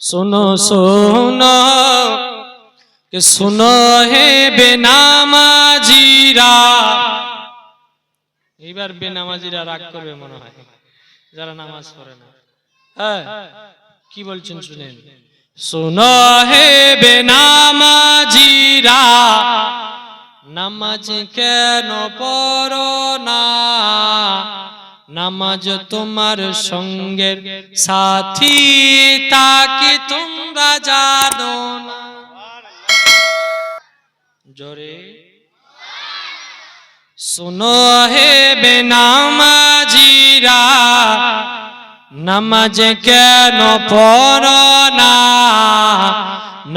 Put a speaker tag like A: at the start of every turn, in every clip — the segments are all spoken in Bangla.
A: सुनो सुनो कि सुनो है বেনামাজিরা এইবার বেনামাজিরা রাগ করবে মনে হয় যারা নামাজ পড়ে না। হ্যাঁ কি বলছেন শুনেন। सुनो है বেনামাজিরা নামাজ কেন পড়ো না, নামাজ তোমার সঙ্গের সাথী তাকে তোমরা জানো না। জোরে सुनो है বেনামাজিরা নামাজ কেন পড়ো না,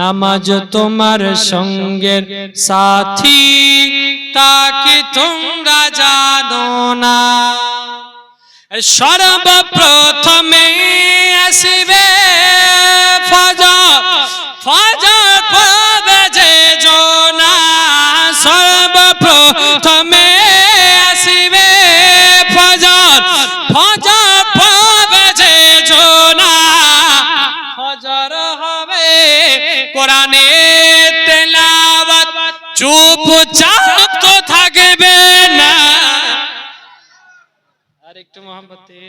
A: নামাজ তোমার সঙ্গের সাথী তাকে তোমরা জানো না। সর্বপ্রথমে আসিবে ফজর, ফজর পড়বে যে জোনা। সর্বপ্রথমে আসিবে ফজর, ফজর পড়বে যে জোনা। ফজর হবে কোরআনের তেলাওয়াত, চুপচাপ তো থাকবে না। আর একটু মোহাম্মতে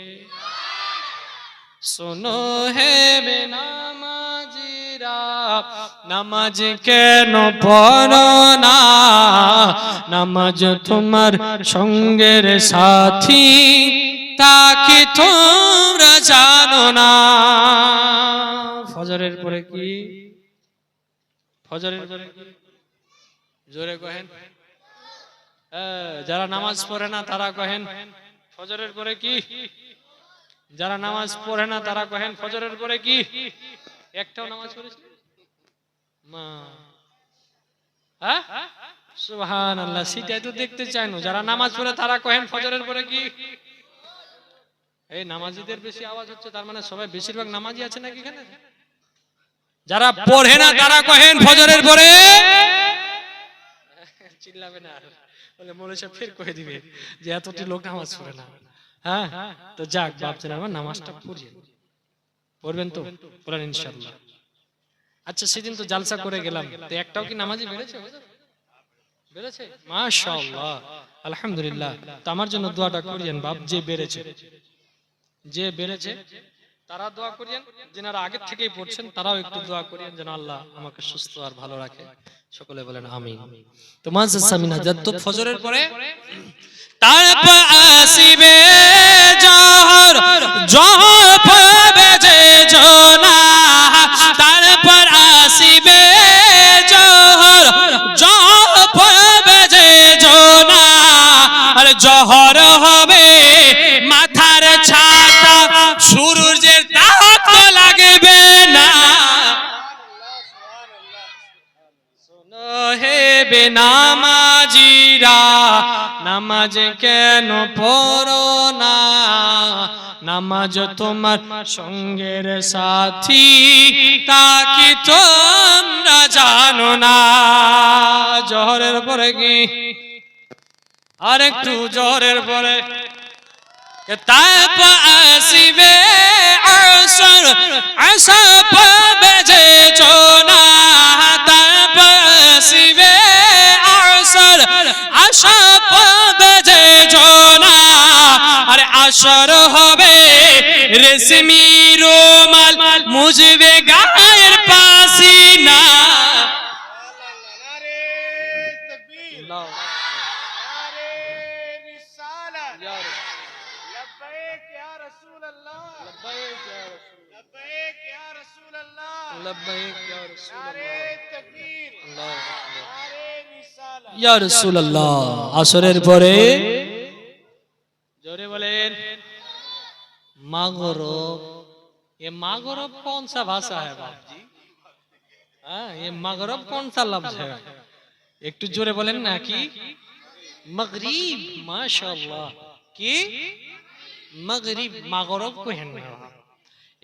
A: सुनो है বেনামাজিরা নামাজ কেন পড়ো না, নামাজ তোমার সঙ্গের সাথী তাকে তোমরা জানো না। ফজরের পরে কি, ফজরের পরে কি জোরে কহেন। যারা নামাজ পড়ে না তারা কহেন ফজরের পরে কি, যারা নামাজ পড়ে না তারা কহেন ফজরের পরে কি। একটাও নামাজ পড়েছে মা? হ্যাঁ সুবহানাল্লাহ, সেটাই তো দেখতে চাই না। যারা নামাজ পড়ে তারা কহেন ফজরের পরে কি। এই নামাজিদের বেশি আওয়াজ হচ্ছে, তার মানে সবাই বেশিরভাগ নামাজি আছে নাকি এখানে? যারা পড়ে না তারা কহেন ফজরের পরে। চিল্লাবে না বলে মৌলভী সাহেব ফের কয়ে দিবে যে এতটি লোক নামাজ পড়ে না। হ্যাঁ তো যাক ভাবছেন আমার নামাজটা পড়িয়ে পড়বেন তো, পড়েন ইনশাআল্লাহ। আচ্ছা সেদিন তো জালসা করে গেলাম, তো একটাও কি নামাজি বেড়েছে? বেড়েছে মাশাআল্লাহ আলহামদুলিল্লাহ। তো আমার জন্য দোয়াটা করিয়েন বাপ, যে বেড়েছে, যে বেড়েছে তারা দোয়া করিয়েন, যারা আগে থেকেই পড়ছেন তারাও একটু দোয়া করিয়েন যেন আল্লাহ আমাকে সুস্থ আর ভালো রাখে। সকলে বলেন আমিন। তো মুআজ্জাজ সামিন হাজার তো ফজরের পরে তারপর আসিবে জোহর, জোহর পড়বে যে জোনা। তারপর আসিবে জোহর, জোহর পড়বে যে জোনা। আর জোহর হবে মাথার ছাতা, সূর্যের তাপ লাগবে না। শোনো হে বেনামাজিরা নামাজ কেন পড়ো না, নামাজ তোমার সঙ্গের সাথী তাকে তোমরা জানো না। জোহরের পরে কি, আর একটু জোহরের পরে তারপর আসিবে আসর, আসর পড়বে যে জোনা। তারপর আসিবে আসর, আসর পড়বে যে জোনা। আরে আসর হবে রেশমি রুমাল, মুজবে গায়ের পাসিনা। ইয়া রাসূলুল্লাহ আসরের পরে জোরে বলেন মাগরিব। ये मागरिब कौन सा भाषा है बाप जी? हाँ ये मागरिब कौन सा लफ्ज है? একটু জোরে বলেন না কি মাগরিব। মাশাআল্লাহ কি মাগরিব, মাগরিব কহেন না।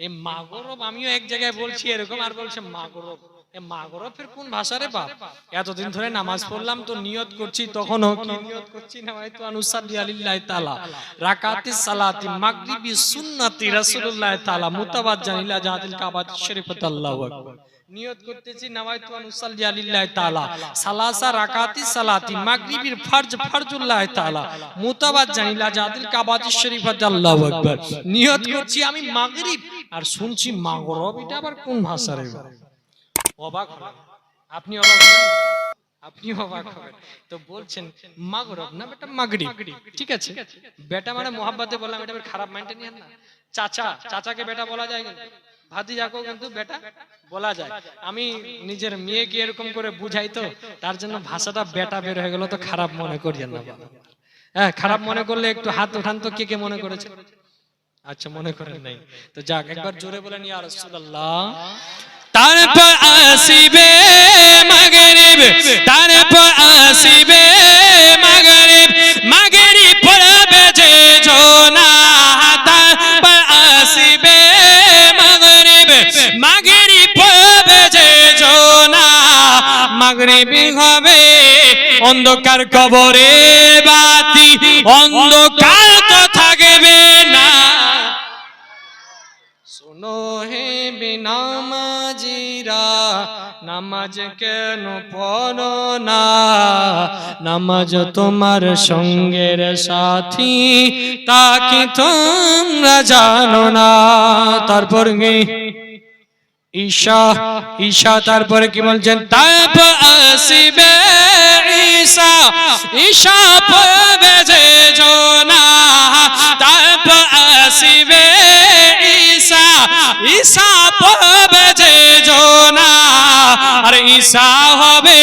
A: এই মাগরিব আমিও এক জায়গায় বলছি এরকম, আর বলছে মাগরিব। মাগরিবের কোন ভাষা রে বাপ? এতদিন ধরে নামাজ পড়লাম তো নিয়ত করছি, তখনও কি নিয়ত করছি? নাওয়াইতু আন উসাল্লি আলিল্লাহি তাআলা রাকাতিস সালাতি মাগরিবি সুন্নতি রাসূলুল্লাহ তাআলা মুতাওয়াজ্জিহান ইলা জাহাতিল কাবাতিশ শরীফাত। আল্লাহু আকবার। নিয়ত করতেছি নাওয়াইতু আন উসাল্লি আলিল্লাহি তাআলা সালাসা রাকাতিস সালাতি মাগরিবির ফরজুল্লাহ তাআলা মুতাওয়াজ্জিহান ইলা জাহাতিল কাবাতিশ শরীফাত। আল্লাহু আকবার। নিয়ত করছি আমি মাগরিব, আর শুনছি মাগরিব। এটা আবার কোন ভাষা রে বাপ? অবাক হলেন আপনি, অবাক হলেন আপনি, অবাক হবেন। তো বলছেন মাগরিব না বেটা মাগরিব, ঠিক আছে? বেটা মানে মোহাব্বতে বললাম, এটা খারাপ মাইন্ডে নিয়েন না। চাচা, চাচাকে বেটা বলা যায়, ভাতিজাকেও কিন্তু বেটা বলা যায়। আমি নিজের মেয়েকে এরকম করে বুঝাই, তো তার জন্য ভাষাটা বেটা বের হয়ে গেল, তো খারাপ মনে করিয়েন না। হ্যাঁ, খারাপ মনে করলে একটু হাত উঠান তো, কে কে মনে করেছে? আচ্ছা, মনে করেন নাই তো যাক, একবার জোরে বলেন ইয়া রাসূলুল্লাহ। তারপর আসিবে মাগরিব, তারপর আসিবে মাগরিব, মাগরিব পড়বে যে জোনা। তারপর আসিবে মাগরিব, মাগরিব পড়বে যে জোনা। মাগরিব হবে অন্ধকার কবরে বাতি, অন্ধকার তো থাকবে না। শোনো হে বেনামাজিরা, নামাজ কেন পড়ো না? নামাজ তোমার সঙ্গের সাথী, তাকে তোমরা জানো না। তারপর ঈশা, ঈশা তারপরে কি বলছেন? তারপর আসিবে ঈশা, ঈশা পড়বে যে জোনা। তারপর আসিবে ঈশা, ঈশা পড়বে যে জোনা। আর ঈশা হবে